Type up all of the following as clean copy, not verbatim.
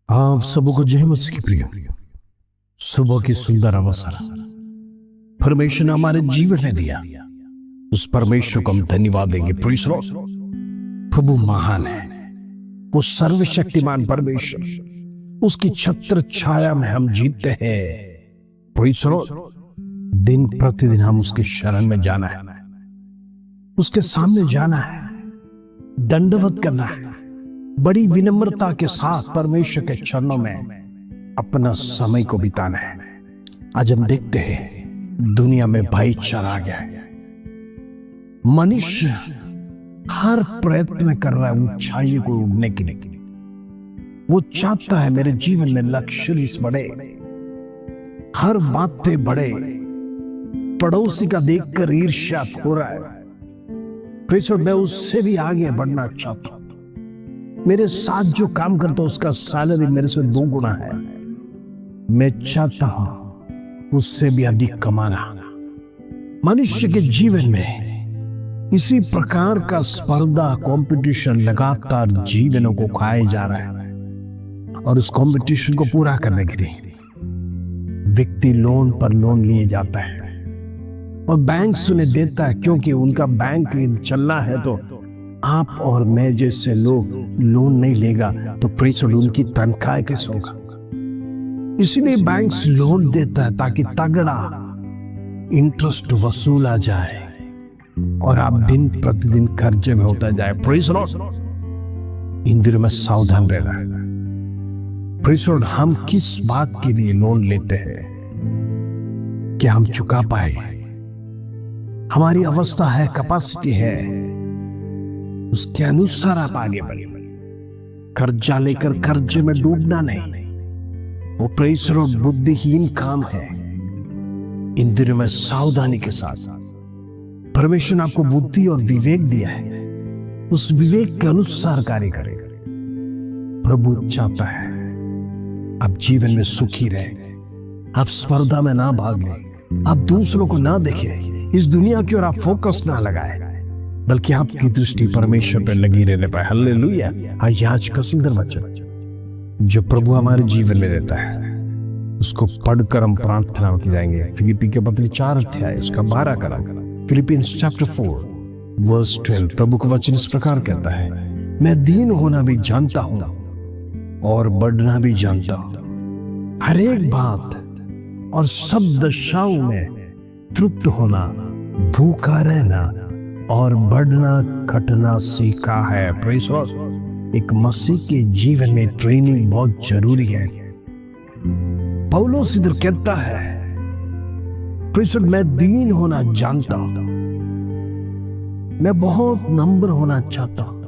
आप सबको जय मसीह की प्रिय सुबह की सुंदर अवसर परमेश्वर ने हमारे जीवन में दिया। उस परमेश्वर को हम धन्यवाद देंगे। Praise Lord. प्रभु महान है, वो सर्वशक्तिमान परमेश्वर, उसकी छत्र छाया में हम जीते हैं। Praise Lord. दिन प्रतिदिन हम उसके शरण में जाना है, उसके सामने जाना है, दंडवत करना है, बड़ी विनम्रता के साथ परमेश्वर के चरणों में अपना समय को बिताना है। आज हम देखते हैं दुनिया में भाईचारा आ गया है। मनुष्य हर प्रयत्न कर रहा है ऊंचाई को उड़ने के लिए। वो चाहता है मेरे जीवन में लक्ष्य बढ़े, हर बातें बढ़े। पड़ोसी का देखकर ईर्ष्या हो रहा है। प्रेषण मैं उससे भी आगे बढ़ना चाहता हूं। मेरे साथ जो काम करता है उसका सैलरी मेरे से 2 गुना है। मैं चाहता हूं उससे भी अधिक कमाना। मनुष्य के जीवन में इसी प्रकार का स्पर्धा, कंपटीशन लगातार जीवनों को खाए जा रहा है। और उस कंपटीशन को पूरा करने के लिए व्यक्ति लोन पर लोन लिए जाता है और बैंक उन्हें देता है, क्योंकि उनका बैंक चलना है। तो आप और मैं जैसे लोग लोन नहीं लेगा तो प्रेषण उनकी तनख्वाह कैसे होगा। इसीलिए बैंक लोन देता है ताकि तगड़ा इंटरेस्ट वसूला जाए और आप दिन प्रतिदिन कर्जे में होता जाए। प्रेषण इन दिनों में सावधान रहना है। प्रेषण हम किस बात के लिए लोन लेते हैं, क्या हम चुका पाए? हमारी अवस्था है, कैपेसिटी है, उसके अनुसार आप आगे बढ़े। कर्जा लेकर कर्जे में डूबना नहीं, वो प्रेषण और बुद्धिहीन काम है। इन दिनों में सावधानी के साथ परमेश्वर ने आपको बुद्धि और विवेक दिया है, उस विवेक के अनुसार कार्य करेगा। प्रभु चाहता है आप जीवन में सुखी रहे, आप स्पर्धा में ना भाग ले, आप दूसरों को ना देखें, इस दुनिया की ओर आप फोकस ना लगाए, बल्कि आपकी दृष्टि परमेश्वर पर लगी रहने पाए। हालेलुया। आइए आज का सुंदर वचन जो प्रभु हमारे जीवन में देता है उसको पढ़कर हम प्रार्थना में जाएंगे। फिलिपी के पत्र 4 अध्याय उसका 12 करा। Philippians chapter 4 verse 12। प्रभु का वचन इस प्रकार कहता है, मैं दीन होना भी जानता हूं और बढ़ना भी जानता हूं। हर एक बात और सब दशाओं में तृप्त होना, भूखा रहना और बढ़ना घटना सीखा है। Praise Lord. एक मसीह के जीवन में ट्रेनिंग बहुत जरूरी है। पौलुस इधर कहता है, प्रेज़ लॉर्ड, मैं दीन होना जानता हूं, मैं बहुत नम्र होना चाहता हूं,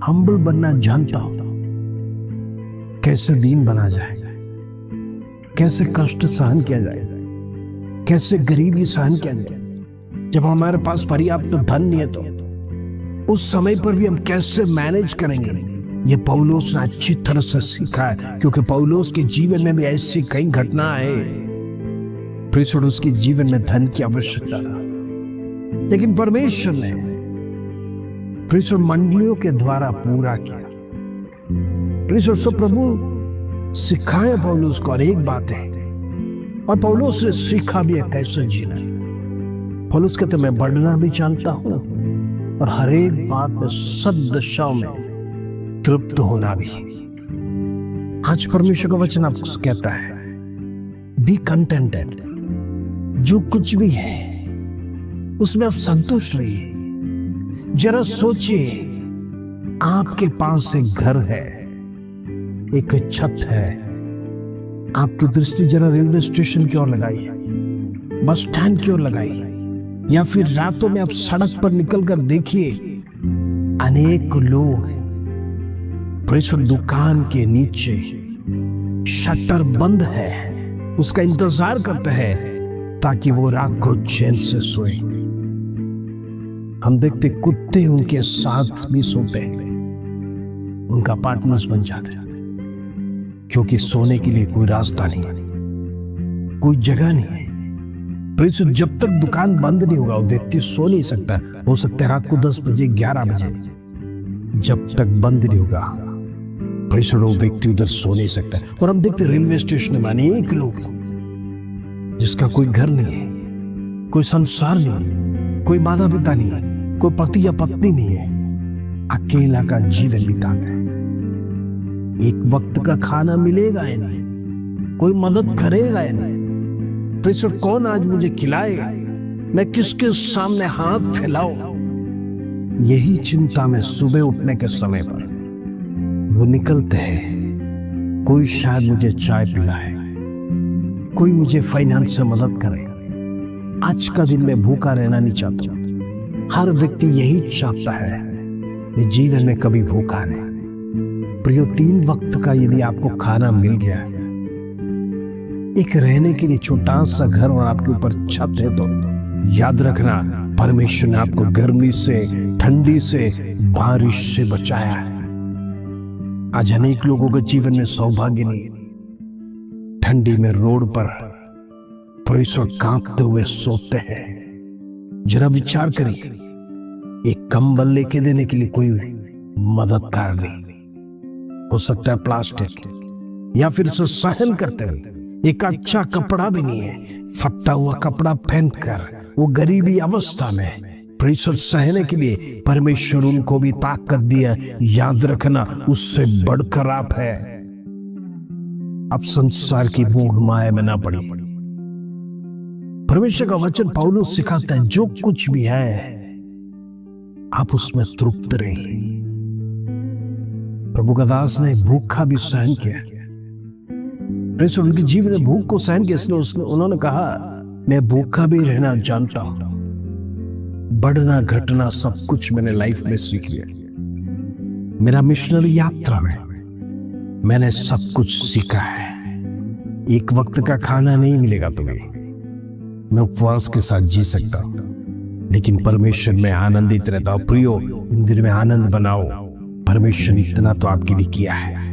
हम्बल बनना जानता हूं। कैसे दीन बना जाए, कैसे कष्ट सहन किया जाए, कैसे गरीबी सहन किया जाए। जब हमारे पास पर्याप्त धन नहीं है तो उस समय पर भी हम कैसे मैनेज करेंगे, ये पौलुस ने अच्छी तरह से सीखा है, क्योंकि पौलुस के जीवन में भी ऐसी कई घटना है। प्रेषण उसके जीवन में धन की आवश्यकता था, लेकिन परमेश्वर ने प्रेषण मंडलियों के द्वारा पूरा किया। प्रेषण सो प्रभु सिखाए पौलुस को, और एक बात है, और पौलुस से सीखा भी है कैसे जीना है। पौलुस कहते मैं बढ़ना भी जानता हूं और हर एक बात में सब दशाओं में तृप्त होना भी। आज परमेश्वर का वचन आपको कहता है, बी कंटेंटेड। जो कुछ भी है उसमें आप संतुष्ट रहिए। जरा सोचिए, आपके पास एक घर है, एक छत है, आपकी दृष्टि जरा रेलवे स्टेशन की ओर लगाई, बस स्टैंड की ओर लगाई, या फिर रातों में आप सड़क पर निकलकर देखिए, अनेक लोग प्रेषण दुकान के नीचे शटर बंद है, उसका इंतजार करते हैं ताकि वो रात को चैन से सोए। हम देखते कुत्ते उनके साथ भी सोते हैं, उनका पार्टनर्स बन जाते हैं, क्योंकि सोने के लिए कोई रास्ता नहीं, कोई जगह नहीं है। जब तक दुकान बंद नहीं होगा व्यक्ति सो नहीं सकता। हो सकता है रात को 10 बजे 11 बजे, जब तक बंद नहीं होगा वो व्यक्ति उधर सो नहीं सकता। और हम देखते रेलवे स्टेशन में अनेक लोग जिसका कोई घर नहीं है, कोई संसार नहीं, कोई माता पिता नहीं है, कोई पति या पत्नी नहीं है, अकेला का जीवन बिताते हैं। एक वक्त का खाना मिलेगा या नहीं, कोई मदद करेगा या नहीं, फिर कौन आज मुझे खिलाएगा, मैं किसके सामने हाथ फैलाऊं। यही चिंता में सुबह उठने के समय पर वो निकलते हैं। कोई शायद मुझे चाय पिलाए, कोई मुझे फाइनेंस से मदद करे। आज का दिन मैं भूखा रहना नहीं चाहता। हर व्यक्ति यही चाहता है, मैं जीवन में कभी भूखा नहीं। प्रियो, 3 वक्त का यदि आपको खाना मिल गया, एक रहने के लिए छोटा सा घर और आपके ऊपर छत है, तो याद रखना परमेश्वर ने आपको गर्मी से, ठंडी से, बारिश से बचाया है। आज अनेक लोगों के जीवन में सौभाग्य नहीं, ठंडी में रोड पर परमेश्वर कांपते हुए सोते हैं। जरा विचार करिए, एक कंबल लेके देने के लिए कोई मददगार नहीं, हो सकता है प्लास्टिक, या फिर उसे सहन करते हुए एक अच्छा कपड़ा भी नहीं है, फटा हुआ कपड़ा पहनकर वो गरीबी अवस्था में परमेश्वर सहने के लिए परमेश्वर उनको भी ताकत दिया। याद रखना, उससे बढ़कर आप है। अब संसार की मोह माया में ना पड़ी। परमेश्वर का वचन पौलुस सिखाता है, जो कुछ भी है आप उसमें तृप्त रहिए। प्रभु का दास ने भूखा भी सहन किया। परमेश्वर उनके जीवन में भूख को सहन किया, इसलिए उन्होंने कहा, मैं भूखा भी रहना जानता हूं, बढ़ना घटना सब कुछ मैंने लाइफ में सीख लिया। मेरा मिशनरी यात्रा में मैंने सब कुछ सीखा है। एक वक्त का खाना नहीं मिलेगा तुम्हें, मैं उपवास के साथ जी सकता हूं, लेकिन परमेश्वर में आनंदित रहता हूं। प्रियो, इन दिन में आनंद बनाओ, परमेश्वर ने इतना तो आपके लिए किया है।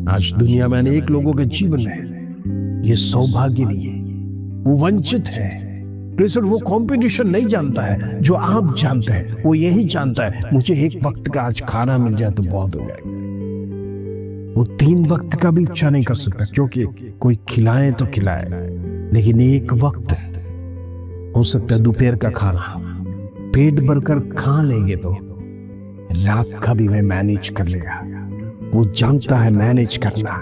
आज दुनिया में अनेक लोगों के जीवन में ये सौभाग्य नहीं है, वो वंचित है। वो कंपटीशन नहीं जानता है जो आप जानते हैं। वो यही जानता है, मुझे एक वक्त का आज खाना मिल जाए तो बहुत हो जाएगा। वो 3 वक्त का भी इच्छा नहीं कर सकता, क्योंकि कोई खिलाए तो खिलाए, लेकिन एक वक्त हो सकता है दोपहर का खाना पेट भरकर खा लेंगे तो रात का भी मैं मैनेज कर लेगा। वो जानता है मैनेज करना,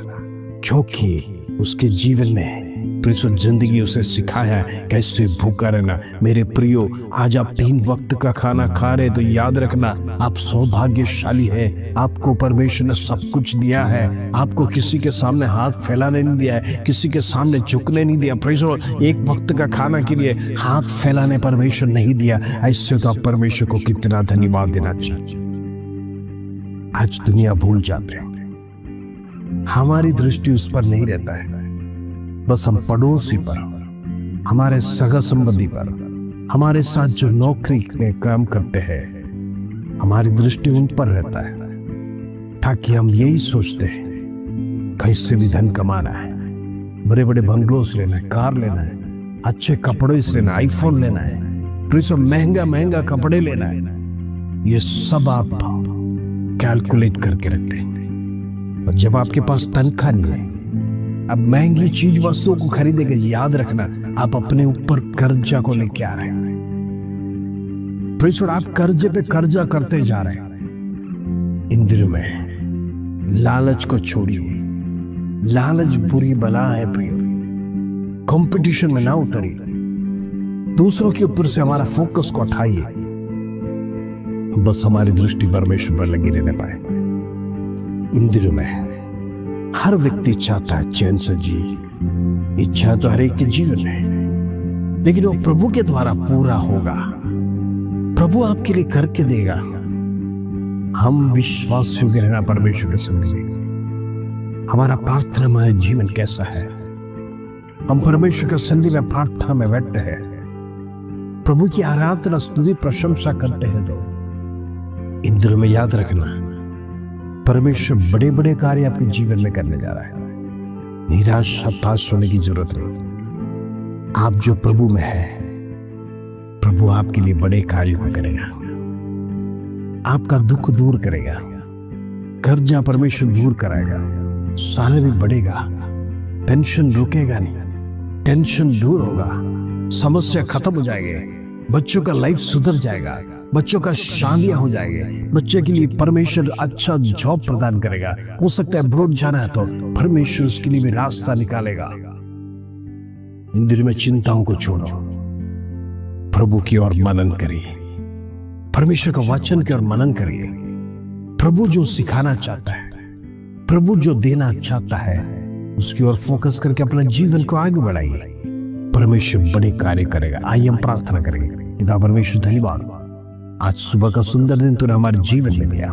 क्योंकि उसके जीवन में परमेश्वर जिंदगी उसे सिखाया है कैसे भूखा रहना। मेरे प्रियो, आज आप 3 वक्त का खाना खा रहे तो याद रखना, आप सौभाग्यशाली है। आपको परमेश्वर ने सब कुछ दिया है। आपको किसी के सामने हाथ फैलाने नहीं दिया है, किसी के सामने झुकने नहीं दिया। परमेश्वर एक वक्त का खाना के लिए हाथ फैलाने परमेश्वर नहीं दिया। ऐसे तो आप परमेश्वर को कितना धन्यवाद देना चाहिए। आज दुनिया भूल जाते हैं, हमारी दृष्टि उस पर नहीं रहता है, बस हम पड़ोसी पर, हमारे सगा संबंधी पर, हमारे साथ जो नौकरी में काम करते हैं, हमारी दृष्टि उन पर रहता है, ताकि हम यही सोचते हैं कैसे भी धन कमाना है, बड़े बड़े बंगलोस लेना है, कार लेना है, अच्छे कपड़े से लेना, आईफोन लेना है, महंगा महंगा कपड़े लेना है। ये सब आप कैलकुलेट करके रखते हैं, और जब आपके पास तनख्वाह नहीं है, अब महंगी चीज वस्तुओं को खरीदेंगे, याद रखना आप अपने ऊपर कर्जा को लेके आ रहे हैं। आप कर्जे पे कर्जा करते जा रहे हैं। इन दिनों में लालच को छोड़िए, लालच बुरी बला है प्रियो। कंपटीशन में ना उतरिए, दूसरों के ऊपर से हमारा फोकस को हटाइए, बस हमारी दृष्टि परमेश्वर पर लगी रहने पाए। इन दिनों में हर व्यक्ति चाहता है चैन से जी, इच्छा तो हर एक के जीवन में, लेकिन वो प्रभु के द्वारा पूरा होगा। प्रभु आपके लिए करके देगा। हम विश्वास योग्य रहना परमेश्वर के सामने। हमारा प्रार्थना, हमारा जीवन कैसा है? हम परमेश्वर के सन्निधि में प्रार्थना में बैठते हैं, प्रभु की आराधना, स्तुति, प्रशंसा करते हैं। तो इन दिनों में याद रखना, परमेश्वर बड़े बड़े कार्य आपके जीवन में करने जा रहा है। निराश हताश होने की जरूरत नहीं। आप जो प्रभु में है, प्रभु आपके लिए बड़े कार्यों को करेगा, आपका दुख दूर करेगा, कर्जा परमेश्वर दूर कराएगा, सैलरी बढ़ेगा, पेंशन रुकेगा नहीं, टेंशन दूर होगा, समस्या खत्म हो जाएगी, बच्चों का लाइफ सुधर जाएगा, बच्चों का शादियां हो जाएंगे, बच्चे के लिए परमेश्वर अच्छा जॉब प्रदान करेगा। हो सकता है ब्रोड जाना है तो परमेश्वर उसके लिए भी रास्ता निकालेगा। इन दिनों में चिंताओं को छोड़ो, प्रभु की ओर मनन करिए, परमेश्वर का वचन की ओर मनन करिए। प्रभु जो सिखाना चाहता है, प्रभु जो देना चाहता है, उसकी ओर फोकस करके अपने जीवन को आगे बढ़ाइए। परमेश्वर बड़े कार्य करेगा। आइए हम प्रार्थना करेंगे। पिता परमेश्वर धन्यवाद, आज सुबह का सुंदर दिन तूने हमारे जीवन में दिया।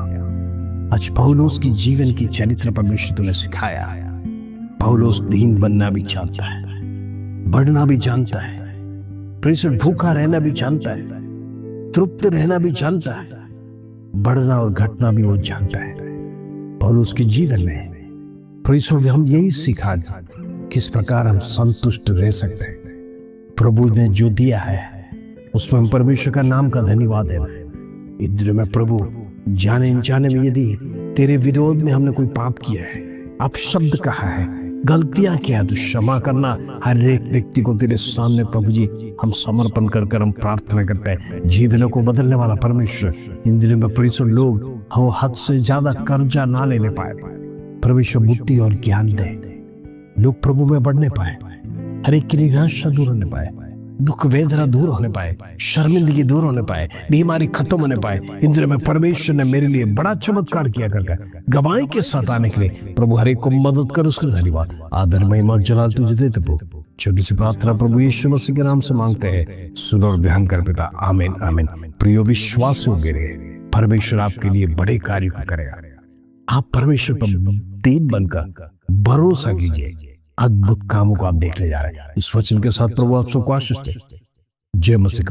आज पौलुस की जीवन की चरित्र परमेश्वर तूने सिखाया। पौलुस दीन बनना भी जानता है, बढ़ना भी जानता है, परमेश्वर भूखा रहना भी जानता है, तृप्त रहना भी जानता है, बढ़ना और घटना भी वो जानता है। पौलुस के जीवन में परमेश्वर हम यही सीखा किस प्रकार हम संतुष्ट रह सकते हैं। प्रभु ने जो दिया है उसमें हम परमेश्वर का नाम का धन्यवाद देना। इधर में प्रभु जाने अनजाने में यदि तेरे विरोध में हमने कोई पाप किया है, अपशब्द कहा है, गलतियां किया है, तो क्षमा करना। हर एक व्यक्ति को तेरे सामने प्रभु जी हम समर्पण कर हम प्रार्थना करते हैं। जीवनों को बदलने वाला परमेश्वर, इन दिनों में परमेश्वर लोग हम हद से ज्यादा कर्जा ना लेने पाए, परमेश्वर बुद्धि और ज्ञान दे, लोग प्रभु में बढ़ने पाए, हर एक की निराशा दूर होने पाए, दुख वेदना दूर होने पाए, शर्मिंदगी दूर होने पाए, बीमारी खत्म होने पाए। इन दिनों में परमेश्वर ने मेरे लिए बड़ा चमत्कार किया करके गवाही के साथ आने के लिए प्रभु हर एक को मदद कर, उसका धन्यवाद, आदर, महिमा, जलाल तुझे देते प्रभु। छोटी सी प्रार्थना प्रभु यीशु मसीह के नाम से मांगते हैं, सुनो और ध्यान कर पिता, आमीन आमीन। प्रियो विश्वासियों के लिए परमेश्वर आपके लिए बड़े कार्य करेगा। आप परमेश्वर पर दीन बनकर भरोसा कीजिए, अद्भुत कामों को आप देखने जा रहे हैं। इस वचन के साथ प्रभु आप सबको आशीष दे। जय मसीह।